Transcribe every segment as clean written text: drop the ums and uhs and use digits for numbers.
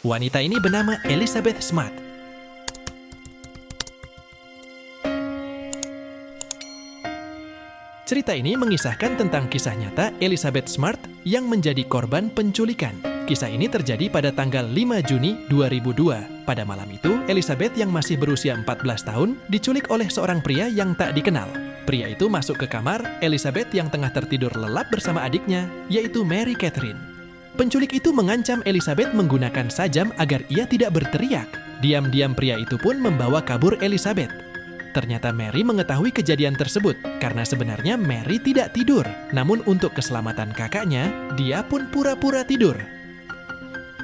Wanita ini bernama Elizabeth Smart. Cerita ini mengisahkan tentang kisah nyata Elizabeth Smart yang menjadi korban penculikan. Kisah ini terjadi pada tanggal 5 Juni 2002. Pada malam itu, Elizabeth yang masih berusia 14 tahun diculik oleh seorang pria yang tak dikenal. Pria itu masuk ke kamar Elizabeth yang tengah tertidur lelap bersama adiknya, yaitu Mary Catherine. Penculik itu mengancam Elizabeth menggunakan sajam agar ia tidak berteriak. Diam-diam pria itu pun membawa kabur Elizabeth. Ternyata Mary mengetahui kejadian tersebut karena sebenarnya Mary tidak tidur. Namun untuk keselamatan kakaknya, dia pun pura-pura tidur.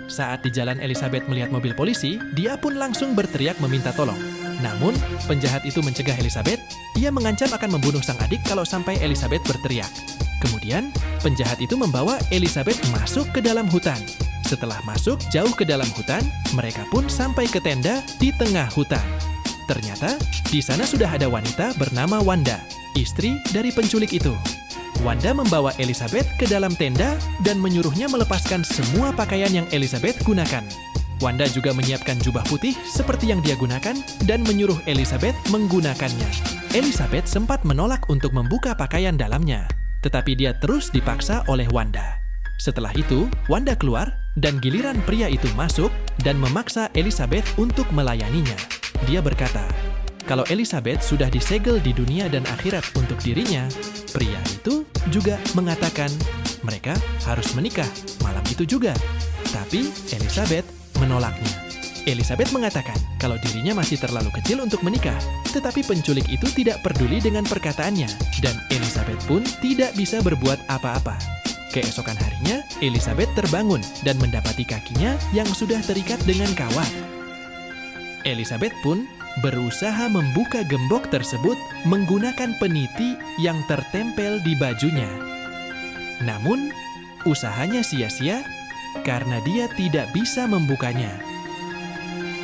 Saat di jalan Elizabeth melihat mobil polisi, dia pun langsung berteriak meminta tolong. Namun, penjahat itu mencegah Elizabeth. Ia mengancam akan membunuh sang adik kalau sampai Elizabeth berteriak. Kemudian, penjahat itu membawa Elizabeth masuk ke dalam hutan. Setelah masuk jauh ke dalam hutan, mereka pun sampai ke tenda di tengah hutan. Ternyata, di sana sudah ada wanita bernama Wanda, istri dari penculik itu. Wanda membawa Elizabeth ke dalam tenda dan menyuruhnya melepaskan semua pakaian yang Elizabeth gunakan. Wanda juga menyiapkan jubah putih seperti yang dia gunakan dan menyuruh Elizabeth menggunakannya. Elizabeth sempat menolak untuk membuka pakaian dalamnya, tetapi dia terus dipaksa oleh Wanda. Setelah itu, Wanda keluar dan giliran pria itu masuk dan memaksa Elizabeth untuk melayaninya. Dia berkata, kalau Elizabeth sudah disegel di dunia dan akhirat untuk dirinya, pria itu juga mengatakan mereka harus menikah malam itu juga. Tapi Elizabeth menolaknya. Elizabeth mengatakan kalau dirinya masih terlalu kecil untuk menikah, tetapi penculik itu tidak peduli dengan perkataannya, dan Elizabeth pun tidak bisa berbuat apa-apa. Keesokan harinya, Elizabeth terbangun dan mendapati kakinya yang sudah terikat dengan kawat. Elizabeth pun berusaha membuka gembok tersebut menggunakan peniti yang tertempel di bajunya. Namun, usahanya sia-sia karena dia tidak bisa membukanya.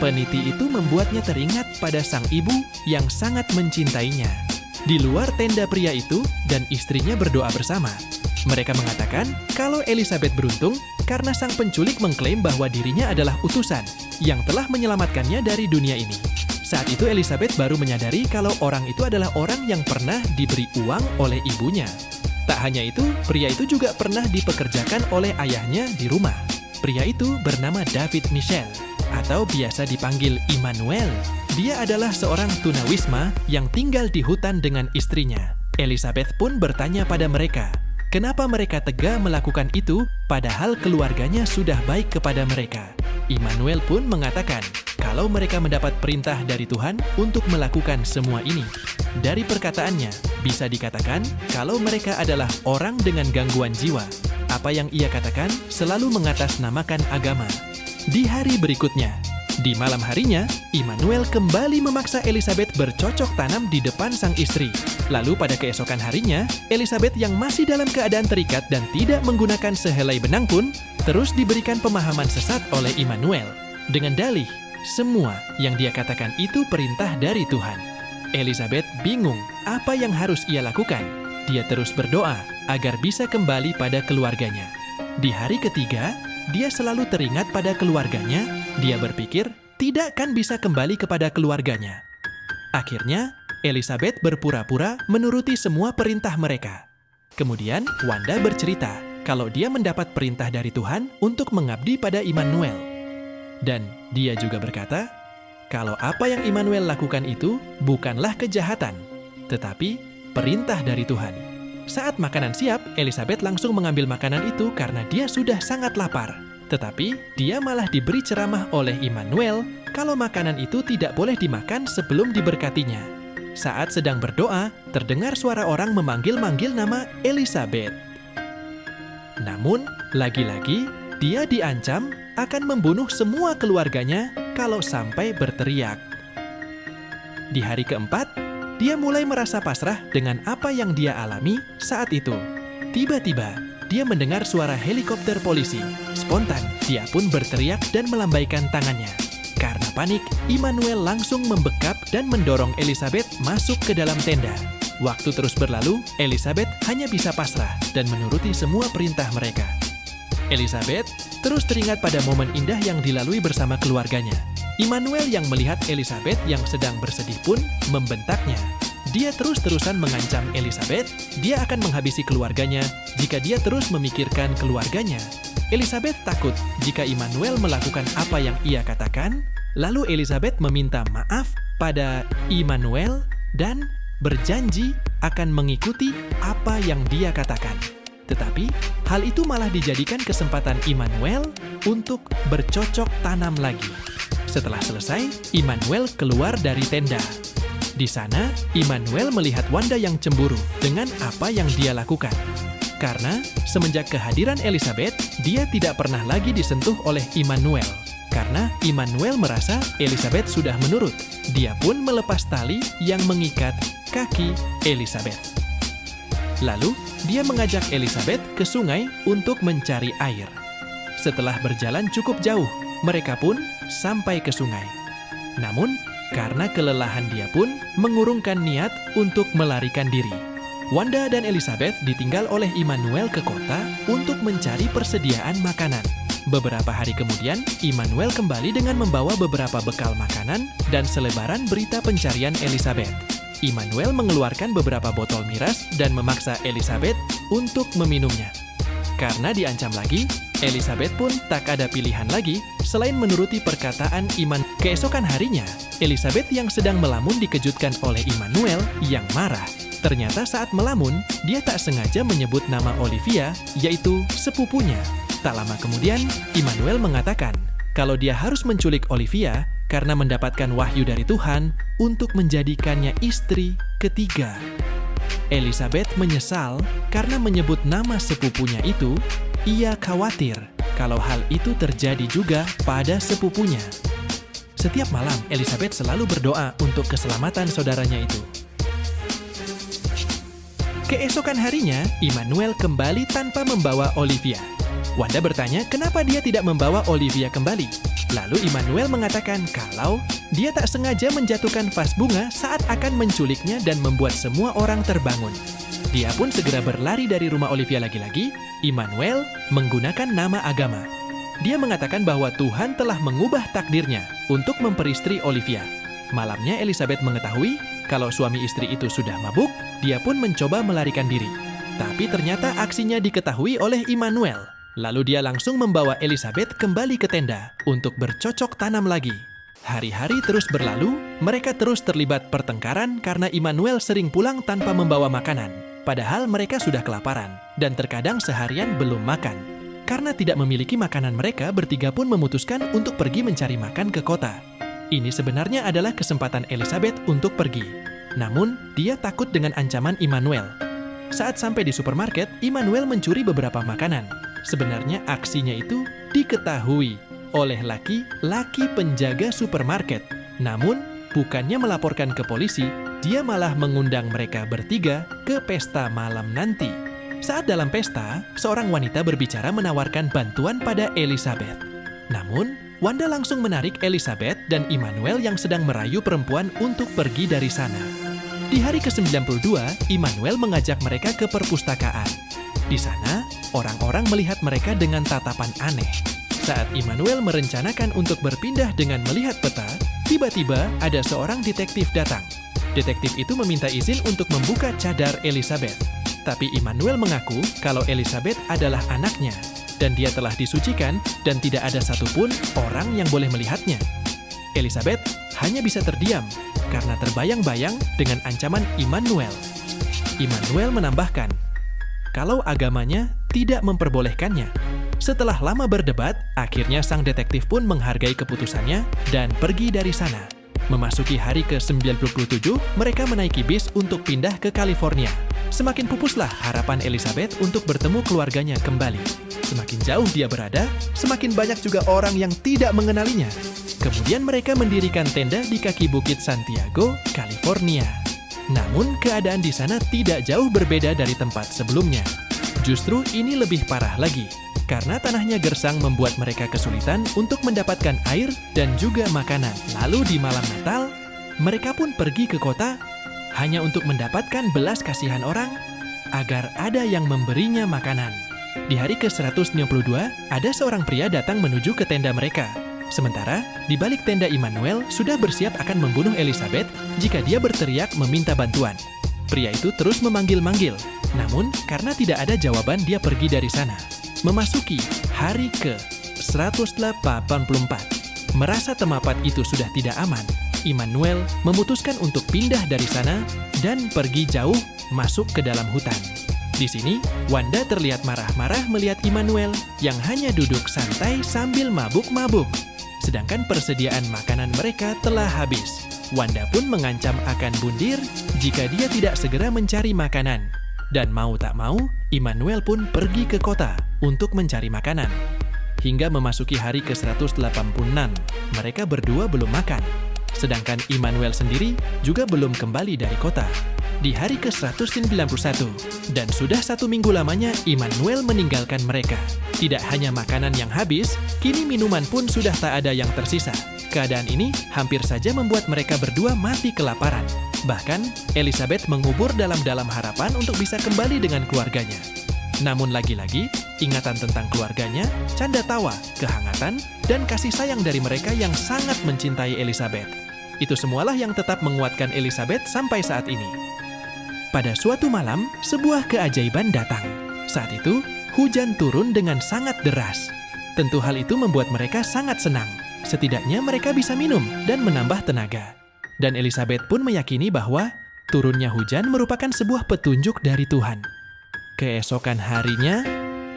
Peniti itu membuatnya teringat pada sang ibu yang sangat mencintainya. Di luar tenda pria itu dan istrinya berdoa bersama. Mereka mengatakan kalau Elizabeth beruntung karena sang penculik mengklaim bahwa dirinya adalah utusan yang telah menyelamatkannya dari dunia ini. Saat itu Elizabeth baru menyadari kalau orang itu adalah orang yang pernah diberi uang oleh ibunya. Tak hanya itu, pria itu juga pernah dipekerjakan oleh ayahnya di rumah. Pria itu bernama David Michel, atau biasa dipanggil Immanuel. Dia adalah seorang tunawisma yang tinggal di hutan dengan istrinya. Elizabeth pun bertanya pada mereka, kenapa mereka tega melakukan itu padahal keluarganya sudah baik kepada mereka. Immanuel pun mengatakan kalau mereka mendapat perintah dari Tuhan untuk melakukan semua ini. Dari perkataannya, bisa dikatakan kalau mereka adalah orang dengan gangguan jiwa. Apa yang ia katakan selalu mengatasnamakan agama. Di hari berikutnya, di malam harinya, Immanuel kembali memaksa Elizabeth bercocok tanam di depan sang istri. Lalu pada keesokan harinya, Elizabeth yang masih dalam keadaan terikat dan tidak menggunakan sehelai benang pun, terus diberikan pemahaman sesat oleh Immanuel. Dengan dalih, semua yang dia katakan itu perintah dari Tuhan. Elizabeth bingung apa yang harus ia lakukan. Dia terus berdoa agar bisa kembali pada keluarganya. Di hari ketiga, dia selalu teringat pada keluarganya. Dia berpikir tidak akan bisa kembali kepada keluarganya. Akhirnya, Elizabeth berpura-pura menuruti semua perintah mereka. Kemudian, Wanda bercerita kalau dia mendapat perintah dari Tuhan untuk mengabdi pada Immanuel. Dan dia juga berkata, kalau apa yang Immanuel lakukan itu bukanlah kejahatan, tetapi perintah dari Tuhan. Saat makanan siap, Elizabeth langsung mengambil makanan itu karena dia sudah sangat lapar. Tetapi dia malah diberi ceramah oleh Immanuel kalau makanan itu tidak boleh dimakan sebelum diberkatinya. Saat sedang berdoa, terdengar suara orang memanggil-manggil nama Elizabeth. Namun, lagi-lagi, dia diancam akan membunuh semua keluarganya kalau sampai berteriak. Di hari keempat, dia mulai merasa pasrah dengan apa yang dia alami saat itu. Tiba-tiba, dia mendengar suara helikopter polisi. Spontan, dia pun berteriak dan melambaikan tangannya. Karena panik, Immanuel langsung membekap dan mendorong Elizabeth masuk ke dalam tenda. Waktu terus berlalu, Elizabeth hanya bisa pasrah dan menuruti semua perintah mereka. Elizabeth terus teringat pada momen indah yang dilalui bersama keluarganya. Immanuel yang melihat Elizabeth yang sedang bersedih pun membentaknya. Dia terus-terusan mengancam Elizabeth, dia akan menghabisi keluarganya jika dia terus memikirkan keluarganya. Elizabeth takut jika Immanuel melakukan apa yang ia katakan, lalu Elizabeth meminta maaf pada Immanuel dan berjanji akan mengikuti apa yang dia katakan. Tetapi, hal itu malah dijadikan kesempatan Immanuel untuk bercocok tanam lagi. Setelah selesai, Immanuel keluar dari tenda. Di sana, Immanuel melihat Wanda yang cemburu dengan apa yang dia lakukan. Karena semenjak kehadiran Elizabeth, dia tidak pernah lagi disentuh oleh Immanuel. Karena Immanuel merasa Elizabeth sudah menurut. Dia pun melepas tali yang mengikat kaki Elizabeth. Lalu, dia mengajak Elizabeth ke sungai untuk mencari air. Setelah berjalan cukup jauh, mereka pun sampai ke sungai. Namun, karena kelelahan dia pun mengurungkan niat untuk melarikan diri. Wanda dan Elizabeth ditinggal oleh Immanuel ke kota untuk mencari persediaan makanan. Beberapa hari kemudian, Immanuel kembali dengan membawa beberapa bekal makanan dan selebaran berita pencarian Elizabeth. Immanuel mengeluarkan beberapa botol miras dan memaksa Elizabeth untuk meminumnya. Karena diancam lagi, Elizabeth pun tak ada pilihan lagi selain menuruti perkataan Immanuel. Keesokan harinya, Elizabeth yang sedang melamun dikejutkan oleh Immanuel yang marah. Ternyata saat melamun, dia tak sengaja menyebut nama Olivia, yaitu sepupunya. Tak lama kemudian, Immanuel mengatakan kalau dia harus menculik Olivia karena mendapatkan wahyu dari Tuhan untuk menjadikannya istri ketiga. Elizabeth menyesal karena menyebut nama sepupunya itu. Ia khawatir kalau hal itu terjadi juga pada sepupunya. Setiap malam, Elizabeth selalu berdoa untuk keselamatan saudaranya itu. Keesokan harinya, Immanuel kembali tanpa membawa Olivia. Wanda bertanya kenapa dia tidak membawa Olivia kembali. Lalu Immanuel mengatakan kalau dia tak sengaja menjatuhkan vas bunga saat akan menculiknya dan membuat semua orang terbangun. Dia pun segera berlari dari rumah Olivia lagi-lagi. Immanuel menggunakan nama agama. Dia mengatakan bahwa Tuhan telah mengubah takdirnya untuk memperistri Olivia. Malamnya Elizabeth mengetahui kalau suami istri itu sudah mabuk, dia pun mencoba melarikan diri. Tapi ternyata aksinya diketahui oleh Immanuel. Lalu dia langsung membawa Elizabeth kembali ke tenda untuk bercocok tanam lagi. Hari-hari terus berlalu, mereka terus terlibat pertengkaran karena Immanuel sering pulang tanpa membawa makanan. Padahal mereka sudah kelaparan dan terkadang seharian belum makan. Karena tidak memiliki makanan, mereka bertiga pun memutuskan untuk pergi mencari makan ke kota. Ini sebenarnya adalah kesempatan Elizabeth untuk pergi. Namun, dia takut dengan ancaman Immanuel. Saat sampai di supermarket, Immanuel mencuri beberapa makanan. Sebenarnya aksinya itu diketahui oleh laki-laki penjaga supermarket. Namun, bukannya melaporkan ke polisi, dia malah mengundang mereka bertiga ke pesta malam nanti. Saat dalam pesta, seorang wanita berbicara menawarkan bantuan pada Elizabeth. Namun, Wanda langsung menarik Elizabeth dan Immanuel yang sedang merayu perempuan untuk pergi dari sana. Di hari ke-92, Immanuel mengajak mereka ke perpustakaan. Di sana, orang-orang melihat mereka dengan tatapan aneh. Saat Immanuel merencanakan untuk berpindah dengan melihat peta, tiba-tiba ada seorang detektif datang. Detektif itu meminta izin untuk membuka cadar Elizabeth. Tapi Immanuel mengaku kalau Elizabeth adalah anaknya, dan dia telah disucikan dan tidak ada satupun orang yang boleh melihatnya. Elizabeth hanya bisa terdiam karena terbayang-bayang dengan ancaman Immanuel. Immanuel menambahkan kalau agamanya tidak memperbolehkannya. Setelah lama berdebat, akhirnya sang detektif pun menghargai keputusannya dan pergi dari sana. Memasuki hari ke-97, mereka menaiki bis untuk pindah ke California. Semakin pupuslah harapan Elizabeth untuk bertemu keluarganya kembali. Semakin jauh dia berada, semakin banyak juga orang yang tidak mengenalinya. Kemudian mereka mendirikan tenda di kaki Bukit Santiago, California. Namun keadaan di sana tidak jauh berbeda dari tempat sebelumnya. Justru ini lebih parah lagi, karena tanahnya gersang membuat mereka kesulitan untuk mendapatkan air dan juga makanan. Lalu di malam Natal, mereka pun pergi ke kota hanya untuk mendapatkan belas kasihan orang agar ada yang memberinya makanan. Di hari ke-192, ada seorang pria datang menuju ke tenda mereka. Sementara, di balik tenda Immanuel sudah bersiap akan membunuh Elizabeth jika dia berteriak meminta bantuan. Pria itu terus memanggil-manggil, namun karena tidak ada jawaban dia pergi dari sana. Memasuki hari ke-184, merasa tempat itu sudah tidak aman, Immanuel memutuskan untuk pindah dari sana dan pergi jauh masuk ke dalam hutan. Di sini, Wanda terlihat marah-marah melihat Immanuel yang hanya duduk santai sambil mabuk-mabuk. Sedangkan persediaan makanan mereka telah habis. Wanda pun mengancam akan bundir jika dia tidak segera mencari makanan. Dan mau tak mau, Immanuel pun pergi ke kota untuk mencari makanan. Hingga memasuki hari ke-186, mereka berdua belum makan. Sedangkan Immanuel sendiri juga belum kembali dari kota. Di hari ke-191, dan sudah 1 minggu lamanya Immanuel meninggalkan mereka. Tidak hanya makanan yang habis, kini minuman pun sudah tak ada yang tersisa. Keadaan ini hampir saja membuat mereka berdua mati kelaparan. Bahkan, Elizabeth mengubur dalam-dalam harapan untuk bisa kembali dengan keluarganya. Namun lagi-lagi, ingatan tentang keluarganya, canda tawa, kehangatan, dan kasih sayang dari mereka yang sangat mencintai Elizabeth. Itu semualah yang tetap menguatkan Elizabeth sampai saat ini. Pada suatu malam, sebuah keajaiban datang. Saat itu, hujan turun dengan sangat deras. Tentu hal itu membuat mereka sangat senang. Setidaknya mereka bisa minum dan menambah tenaga. Dan Elizabeth pun meyakini bahwa turunnya hujan merupakan sebuah petunjuk dari Tuhan. Keesokan harinya,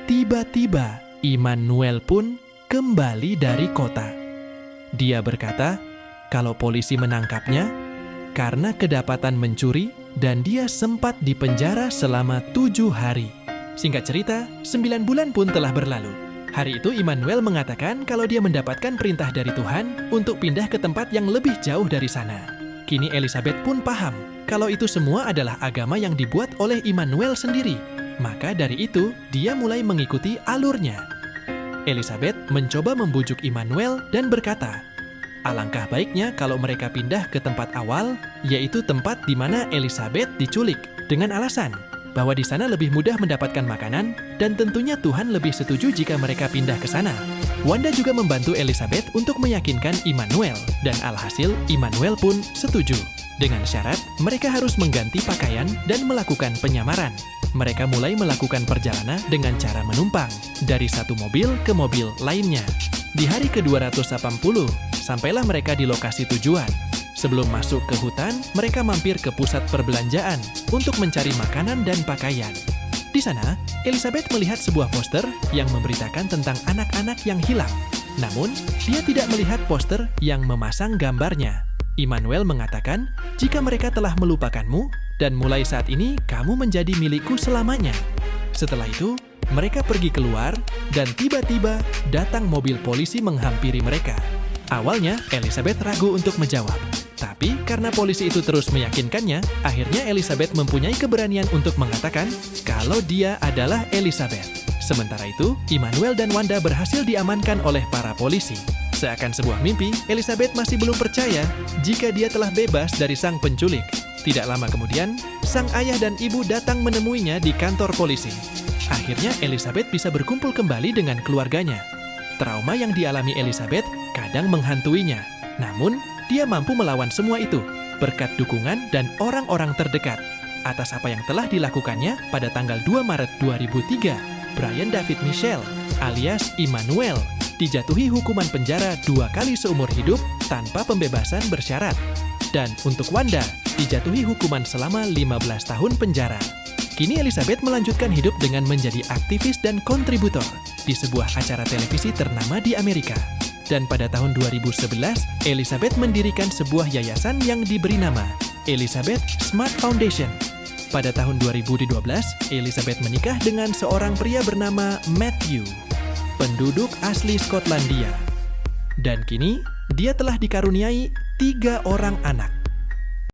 tiba-tiba Immanuel pun kembali dari kota. Dia berkata, kalau polisi menangkapnya, karena kedapatan mencuri, dan dia sempat dipenjara selama 7 hari. Singkat cerita, 9 bulan pun telah berlalu. Hari itu Immanuel mengatakan kalau dia mendapatkan perintah dari Tuhan untuk pindah ke tempat yang lebih jauh dari sana. Kini Elizabeth pun paham kalau itu semua adalah agama yang dibuat oleh Immanuel sendiri. Maka dari itu, dia mulai mengikuti alurnya. Elizabeth mencoba membujuk Immanuel dan berkata, alangkah baiknya kalau mereka pindah ke tempat awal, yaitu tempat di mana Elizabeth diculik, dengan alasan bahwa di sana lebih mudah mendapatkan makanan, dan tentunya Tuhan lebih setuju jika mereka pindah ke sana. Wanda juga membantu Elizabeth untuk meyakinkan Immanuel, dan alhasil Immanuel pun setuju. Dengan syarat, mereka harus mengganti pakaian dan melakukan penyamaran. Mereka mulai melakukan perjalanan dengan cara menumpang, dari satu mobil ke mobil lainnya. Di hari ke-280, sampailah mereka di lokasi tujuan. Sebelum masuk ke hutan, mereka mampir ke pusat perbelanjaan untuk mencari makanan dan pakaian. Di sana, Elizabeth melihat sebuah poster yang memberitakan tentang anak-anak yang hilang. Namun, dia tidak melihat poster yang memasang gambarnya. Immanuel mengatakan, jika mereka telah melupakanmu, dan mulai saat ini kamu menjadi milikku selamanya. Setelah itu, mereka pergi keluar, dan tiba-tiba datang mobil polisi menghampiri mereka. Awalnya, Elizabeth ragu untuk menjawab. Tapi, karena polisi itu terus meyakinkannya, akhirnya Elizabeth mempunyai keberanian untuk mengatakan kalau dia adalah Elizabeth. Sementara itu, Immanuel dan Wanda berhasil diamankan oleh para polisi. Seakan sebuah mimpi, Elizabeth masih belum percaya jika dia telah bebas dari sang penculik. Tidak lama kemudian, sang ayah dan ibu datang menemuinya di kantor polisi. Akhirnya Elizabeth bisa berkumpul kembali dengan keluarganya. Trauma yang dialami Elizabeth kadang menghantuinya. Namun, dia mampu melawan semua itu berkat dukungan dan orang-orang terdekat. Atas apa yang telah dilakukannya pada tanggal 2 Maret 2003, Brian David Mitchell alias Immanuel dijatuhi hukuman penjara 2 kali seumur hidup tanpa pembebasan bersyarat. Dan untuk Wanda, dijatuhi hukuman selama 15 tahun penjara. Kini Elizabeth melanjutkan hidup dengan menjadi aktivis dan kontributor di sebuah acara televisi ternama di Amerika. Dan pada tahun 2011, Elizabeth mendirikan sebuah yayasan yang diberi nama Elizabeth Smart Foundation. Pada tahun 2012, Elizabeth menikah dengan seorang pria bernama Matthew, penduduk asli Skotlandia. Dan kini, dia telah dikaruniai 3 orang anak.